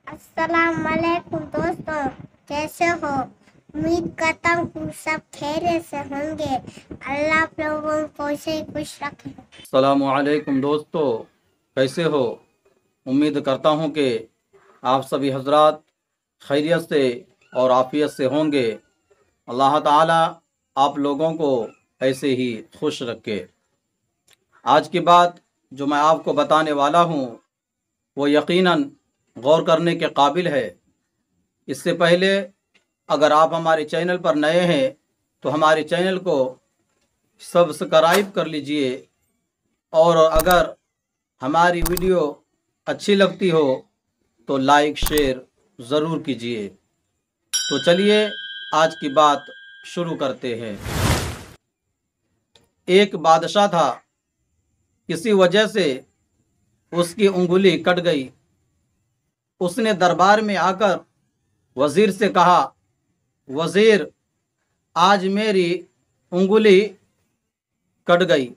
अस्सलाम वालेकुम दोस्तों, कैसे हो? उम्मीद करता हूँ तुम सब खैरियत से होंगे। अल्लाह आप लोगों को ऐसे ही खुश रखे। अस्सलामु अलैकुम दोस्तों, कैसे हो? उम्मीद करता हूँ कि आप सभी हजरात खैरियत से और आफियत से होंगे। अल्लाह ताला आप लोगों को ऐसे ही खुश रखे। आज की बात जो मैं आपको बताने वाला हूँ वो यकीनन गौर करने के काबिल है। इससे पहले अगर आप हमारे चैनल पर नए हैं तो हमारे चैनल को सब्सक्राइब कर लीजिए, और अगर हमारी वीडियो अच्छी लगती हो तो लाइक शेयर ज़रूर कीजिए। तो चलिए आज की बात शुरू करते हैं। एक बादशाह था, किसी वजह से उसकी उंगली कट गई। उसने दरबार में आकर वजीर से कहा, वजीर आज मेरी उंगली कट गई।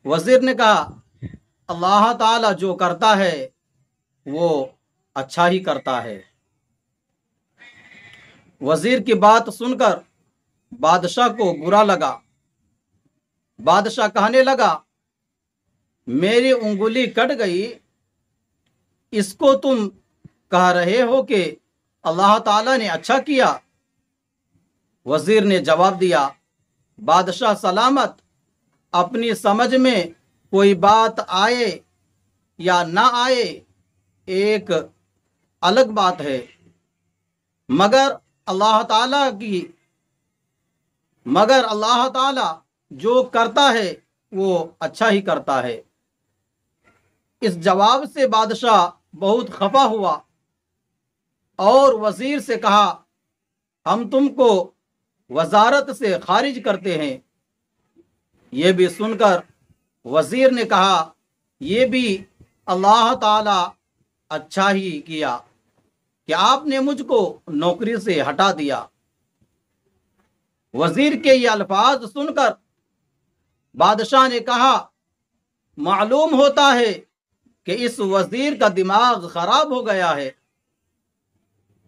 वजीर ने कहा, अल्लाह ताला जो करता है वो अच्छा ही करता है। वजीर की बात सुनकर बादशाह को बुरा लगा। बादशाह कहने लगा, मेरी उंगली कट गई, इसको तुम कह रहे हो कि अल्लाह ताला ने अच्छा किया? वजीर ने जवाब दिया, बादशाह सलामत, अपनी समझ में कोई बात आए या ना आए एक अलग बात है, मगर अल्लाह ताला जो करता है वो अच्छा ही करता है। इस जवाब से बादशाह बहुत खफा हुआ और वजीर से कहा, हम तुमको वजारत से खारिज करते हैं। ये भी सुनकर वजीर ने कहा, ये भी अल्लाह ताला अच्छा ही किया कि आपने मुझको नौकरी से हटा दिया। वजीर के ये अल्फाज सुनकर बादशाह ने कहा, मालूम होता है कि इस वजीर का दिमाग खराब हो गया है।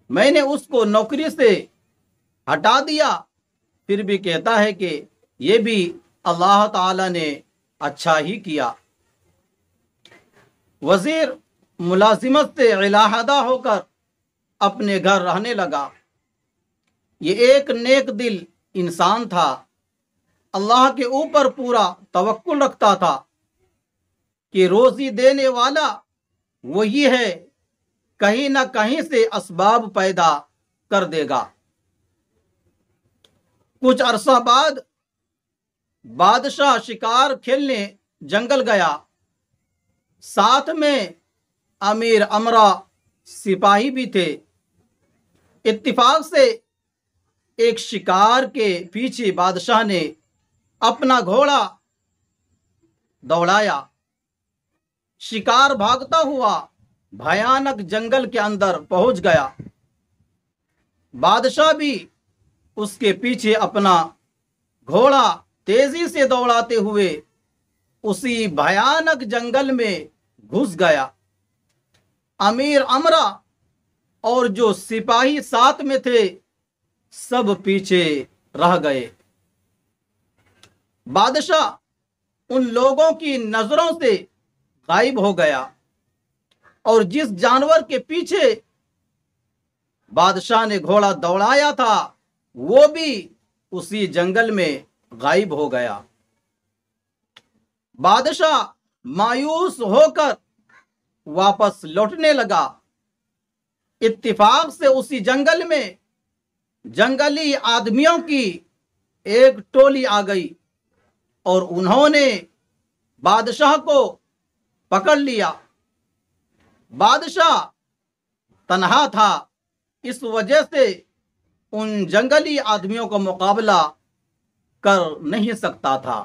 मैंने उसको नौकरी से हटा दिया, फिर भी कहता है कि ये भी अल्लाह ताला ने अच्छा ही किया। वजीर मुलाजिमत से इलाहदा होकर अपने घर रहने लगा। ये एक नेक दिल इंसान था, अल्लाह के ऊपर पूरा तवक्कुल रखता था कि रोजी देने वाला वही है, कहीं ना कहीं से असबाब पैदा कर देगा। कुछ अरसा बाद बादशाह शिकार खेलने जंगल गया। साथ में अमीर अमरा सिपाही भी थे। इत्तिफाक से एक शिकार के पीछे बादशाह ने अपना घोड़ा दौड़ाया। शिकार भागता हुआ भयानक जंगल के अंदर पहुंच गया। बादशाह भी उसके पीछे अपना घोड़ा तेजी से दौड़ाते हुए उसी भयानक जंगल में घुस गया। अमीर अमरा और जो सिपाही साथ में थे सब पीछे रह गए। बादशाह उन लोगों की नजरों से गायब हो गया और जिस जानवर के पीछे बादशाह ने घोड़ा दौड़ाया था वो भी उसी जंगल में गायब हो गया। बादशाह मायूस होकर वापस लौटने लगा। इत्तिफाक से उसी जंगल में जंगली आदमियों की एक टोली आ गई और उन्होंने बादशाह को पकड़ लिया। बादशाह तन्हा था, इस वजह से उन जंगली आदमियों का मुकाबला कर नहीं सकता था।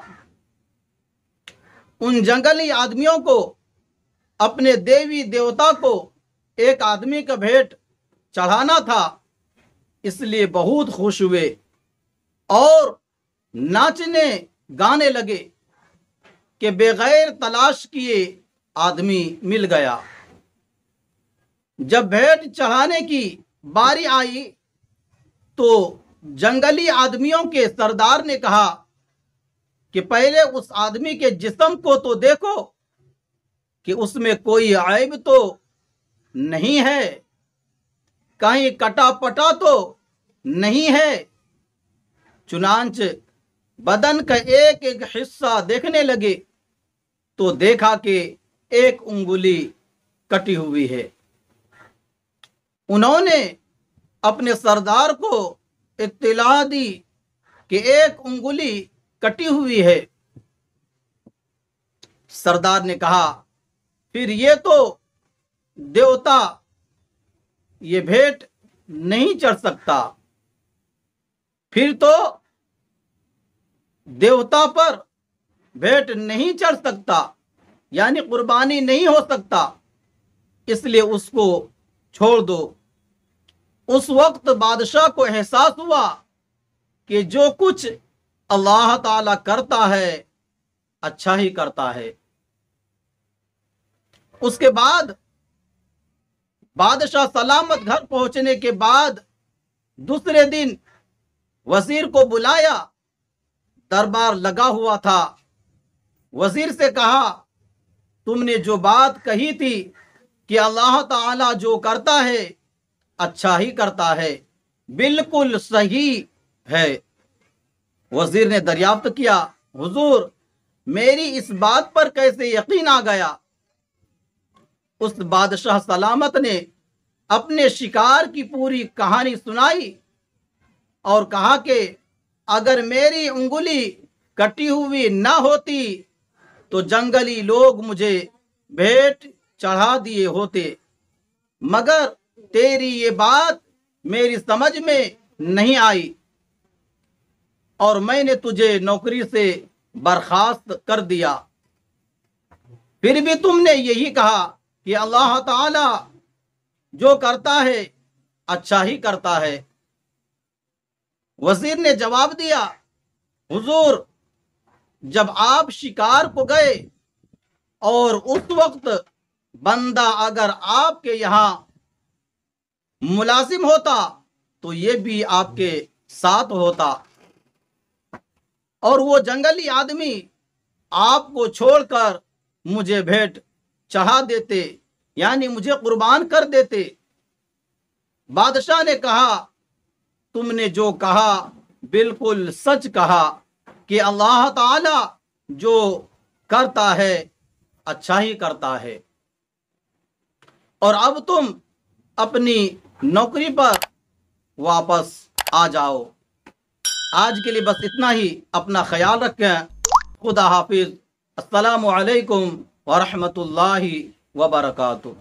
उन जंगली आदमियों को अपने देवी देवता को एक आदमी का भेंट चढ़ाना था, इसलिए बहुत खुश हुए और नाचने गाने लगे कि बेगैर तलाश किए आदमी मिल गया। जब भेंट चढ़ाने की बारी आई तो जंगली आदमियों के सरदार ने कहा कि पहले उस आदमी के जिस्म को तो देखो कि उसमें कोई ऐब तो नहीं है, कहीं कटा पटा तो नहीं है। चुनांच बदन का एक एक हिस्सा देखने लगे तो देखा कि एक उंगली कटी हुई है। उन्होंने अपने सरदार को इत्तला दी कि एक उंगली कटी हुई है। सरदार ने कहा, फिर ये तो देवता ये भेंट नहीं चढ़ सकता, फिर तो देवता पर भेंट नहीं चढ़ सकता, यानी कुर्बानी नहीं हो सकता, इसलिए उसको छोड़ दो। उस वक्त बादशाह को एहसास हुआ कि जो कुछ अल्लाह ताला करता है अच्छा ही करता है। उसके बाद बादशाह सलामत घर पहुंचने के बाद दूसरे दिन वजीर को बुलाया। दरबार लगा हुआ था। वजीर से कहा, तुमने जो बात कही थी कि अल्लाह ताला जो करता है अच्छा ही करता है, बिल्कुल सही है। वजीर ने दरियाफ्त किया, हुजूर मेरी इस बात पर कैसे यकीन आ गया? उस बादशाह सलामत ने अपने शिकार की पूरी कहानी सुनाई और कहा कि अगर मेरी उंगली कटी हुई न होती तो जंगली लोग मुझे भेंट चढ़ा दिए होते, मगर तेरी ये बात मेरी समझ में नहीं आई और मैंने तुझे नौकरी से बर्खास्त कर दिया। फिर भी तुमने यही कहा कि अल्लाह ताला जो करता है अच्छा ही करता है। वजीर ने जवाब दिया, हुजूर जब आप शिकार को गए और उस वक्त बंदा अगर आपके यहाँ मुलाजिम होता तो ये भी आपके साथ होता और वो जंगली आदमी आपको छोड़कर मुझे भेंट चढ़ा देते, यानी मुझे कुर्बान कर देते। बादशाह ने कहा, तुमने जो कहा बिल्कुल सच कहा कि अल्लाह ताला जो करता है अच्छा ही करता है, और अब तुम अपनी नौकरी पर वापस आ जाओ। आज के लिए बस इतना ही। अपना ख्याल रखें। खुदा हाफिज। अस्सलामु अलैकुम व रहमतुल्लाहि व बरकातुहू।